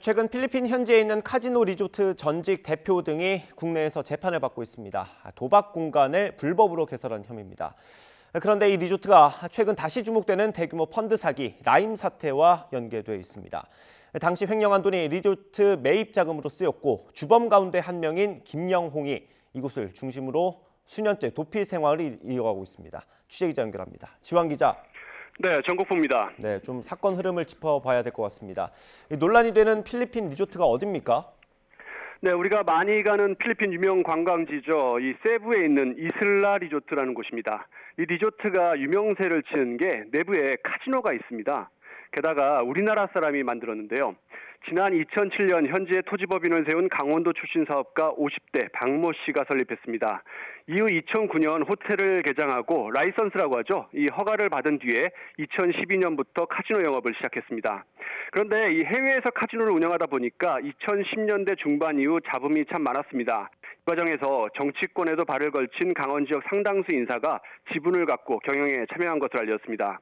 최근 필리핀 현지에 있는 카지노 리조트 전직 대표 등이 국내에서 재판을 받고 있습니다. 도박 공간을 불법으로 개설한 혐의입니다. 그런데 이 리조트가 최근 다시 주목되는 대규모 펀드 사기, 라임 사태와 연계돼 있습니다. 당시 횡령한 돈이 리조트 매입 자금으로 쓰였고 주범 가운데 한 명인 김영홍이 이곳을 중심으로 수년째 도피 생활을 이어가고 있습니다. 취재기자 연결합니다. 지환 기자. 네, 전국부입니다. 네, 좀 사건 흐름을 짚어봐야 될 것 같습니다. 논란이 되는 필리핀 리조트가 어디입니까? 네, 우리가 많이 가는 필리핀 유명 관광지죠. 이 세부에 있는 이슬라 리조트라는 곳입니다. 이 리조트가 유명세를 지은 게 내부에 카지노가 있습니다. 게다가 우리나라 사람이 만들었는데요. 지난 2007년 현지에 토지법인을 세운 강원도 출신 사업가 50대 박모 씨가 설립했습니다. 이후 2009년 호텔을 개장하고 라이선스라고 하죠. 이 허가를 받은 뒤에 2012년부터 카지노 영업을 시작했습니다. 그런데 이 해외에서 카지노를 운영하다 보니까 2010년대 중반 이후 잡음이 참 많았습니다. 이 과정에서 정치권에도 발을 걸친 강원 지역 상당수 인사가 지분을 갖고 경영에 참여한 것으로 알려졌습니다.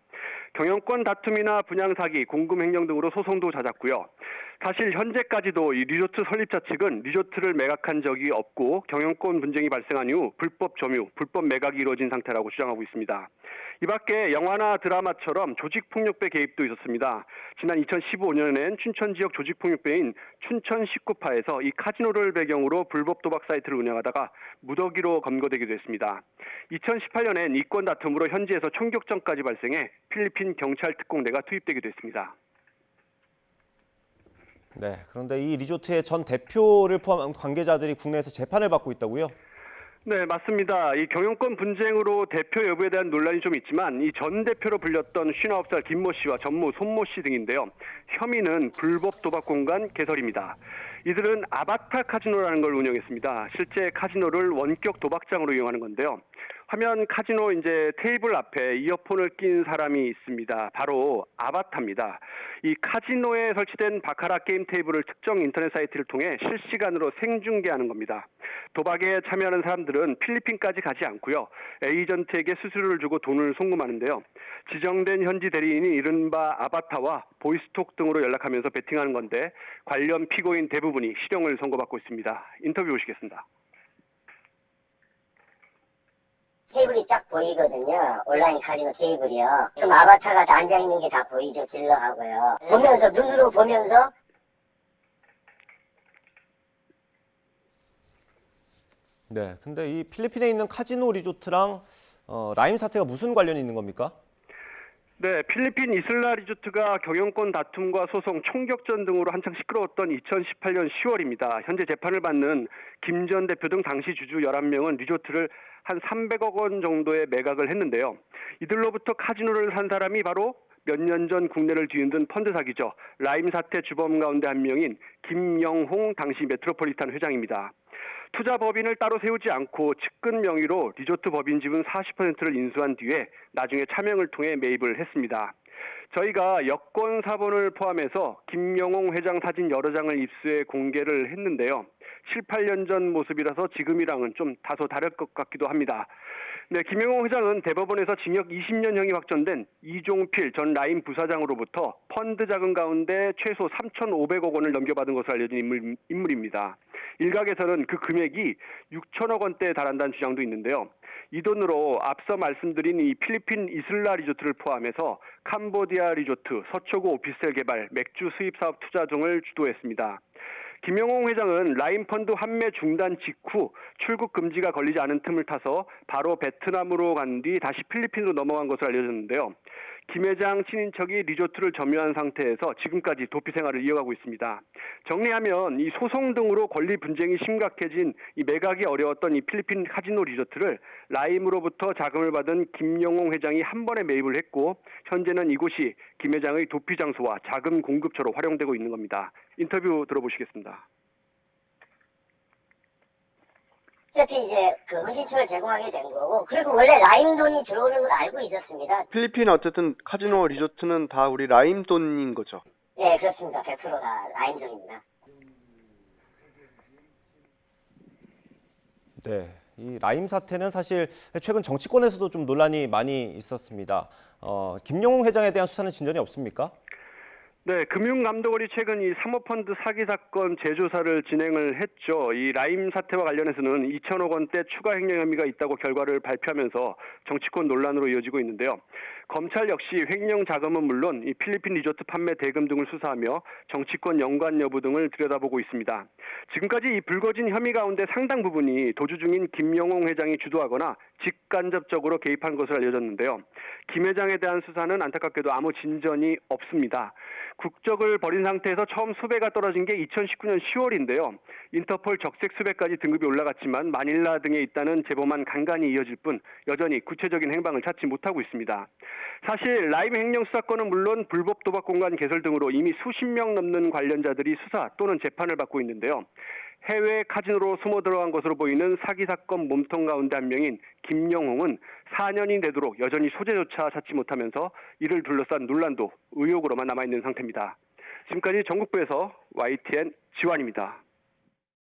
경영권 다툼이나 분양 사기, 공금 횡령 등으로 소송도 잦았고요. 사실 현재까지도 이 리조트 설립자 측은 리조트를 매각한 적이 없고 경영권 분쟁이 발생한 이후 불법 점유, 불법 매각이 이루어진 상태라고 주장하고 있습니다. 이 밖에 영화나 드라마처럼 조직폭력배 개입도 있었습니다. 지난 2015년엔 춘천 지역 조직폭력배인 춘천 19파에서 이 카지노를 배경으로 불법 도박 사이트를 운영하다가 무더기로 검거되기도 했습니다. 2018년엔 이권 다툼으로 현지에서 총격전까지 발생해 필리핀 경찰 특공대가 투입되기도 했습니다. 네, 그런데 이 리조트의 전 대표를 포함한 관계자들이 국내에서 재판을 받고 있다고요? 네, 맞습니다. 이 경영권 분쟁으로 대표 여부에 대한 논란이 좀 있지만 이 전 대표로 불렸던 59살 김모 씨와 전무 손모 씨 등인데요. 혐의는 불법 도박 공간 개설입니다. 이들은 아바타 카지노라는 걸 운영했습니다. 실제 카지노를 원격 도박장으로 이용하는 건데요. 화면 카지노 이제 테이블 앞에 이어폰을 낀 사람이 있습니다. 바로 아바타입니다. 이 카지노에 설치된 바카라 게임 테이블을 특정 인터넷 사이트를 통해 실시간으로 생중계하는 겁니다. 도박에 참여하는 사람들은 필리핀까지 가지 않고요. 에이전트에게 수수료를 주고 돈을 송금하는데요. 지정된 현지 대리인이 이른바 아바타와 보이스톡 등으로 연락하면서 베팅하는 건데 관련 피고인 대부분이 실형을 선고받고 있습니다. 인터뷰 보시겠습니다. 테이블이 쫙 보이거든요. 온라인 카지노 테이블이요. 그럼 아바타가 앉아있는 게 다 보이죠. 딜러하고요. 보면서, 눈으로 보면서. 네, 근데 이 필리핀에 있는 카지노 리조트랑 라임 사태가 무슨 관련이 있는 겁니까? 네, 필리핀 이슬라 리조트가 경영권 다툼과 소송, 총격전 등으로 한창 시끄러웠던 2018년 10월입니다. 현재 재판을 받는 김 전 대표 등 당시 주주 11명은 리조트를 한 300억 원 정도의 매각을 했는데요. 이들로부터 카지노를 산 사람이 바로 몇 년 전 국내를 뒤흔든 펀드 사기죠. 라임 사태 주범 가운데 한 명인 김영홍 당시 메트로폴리탄 회장입니다. 투자 법인을 따로 세우지 않고 측근 명의로 리조트 법인 지분 40%를 인수한 뒤에 나중에 차명을 통해 매입을 했습니다. 저희가 여권 사본을 포함해서 김영홍 회장 사진 여러 장을 입수해 공개를 했는데요. 7, 8년 전 모습이라서 지금이랑은 좀 다소 다를 것 같기도 합니다. 네, 김영홍 회장은 대법원에서 징역 20년형이 확정된 이종필 전 라임 부사장으로부터 펀드 자금 가운데 최소 3,500억 원을 넘겨받은 것으로 알려진 인물입니다. 일각에서는 그 금액이 6천억 원대에 달한다는 주장도 있는데요. 이 돈으로 앞서 말씀드린 이 필리핀 이슬라 리조트를 포함해서 캄보디아 리조트, 서초구 오피스텔 개발, 맥주 수입 사업 투자 등을 주도했습니다. 김영홍 회장은 라임 펀드 환매 중단 직후 출국 금지가 걸리지 않은 틈을 타서 바로 베트남으로 간 뒤 다시 필리핀으로 넘어간 것으로 알려졌는데요. 김 회장 친인척이 리조트를 점유한 상태에서 지금까지 도피 생활을 이어가고 있습니다. 정리하면 이 소송 등으로 권리 분쟁이 심각해진 이 매각이 어려웠던 이 필리핀 카지노 리조트를 라임으로부터 자금을 받은 김영홍 회장이 한 번에 매입을 했고 현재는 이곳이 김 회장의 도피 장소와 자금 공급처로 활용되고 있는 겁니다. 인터뷰 들어보시겠습니다. 어차피 이제 그 헌신처를 제공하게 된 거고, 그리고 원래 라임 돈이 들어오는 걸 알고 있었습니다. 필리핀 어쨌든 카지노 리조트는 다 우리 라임 돈인 거죠? 네, 그렇습니다. 100%다 라임 돈입니다. 네, 이 라임 사태는 사실 최근 정치권에서도 좀 논란이 많이 있었습니다. 김영홍 회장에 대한 수사는 진전이 없습니까? 네, 금융감독원이 최근 이 사모펀드 사기 사건 재조사를 진행을 했죠. 이 라임 사태와 관련해서는 2천억 원대 추가 횡령 혐의가 있다고 결과를 발표하면서 정치권 논란으로 이어지고 있는데요. 검찰 역시 횡령 자금은 물론 이 필리핀 리조트 판매 대금 등을 수사하며 정치권 연관 여부 등을 들여다보고 있습니다. 지금까지 이 불거진 혐의 가운데 상당 부분이 도주 중인 김영홍 회장이 주도하거나 직간접적으로 개입한 것으로 알려졌는데요. 김 회장에 대한 수사는 안타깝게도 아무 진전이 없습니다. 국적을 버린 상태에서 처음 수배가 떨어진 게 2019년 10월인데요. 인터폴 적색 수배까지 등급이 올라갔지만 마닐라 등에 있다는 제보만 간간히 이어질 뿐 여전히 구체적인 행방을 찾지 못하고 있습니다. 사실 라임 횡령 수사건은 물론 불법 도박 공간 개설 등으로 이미 수십 명 넘는 관련자들이 수사 또는 재판을 받고 있는데요. 해외 카지노로 숨어 들어간 것으로 보이는 사기 사건 몸통 가운데 한 명인 김영홍은 4년이 되도록 여전히 소재조차 찾지 못하면서 이를 둘러싼 논란도 의혹으로만 남아있는 상태입니다. 지금까지 전국부에서 YTN 지환입니다.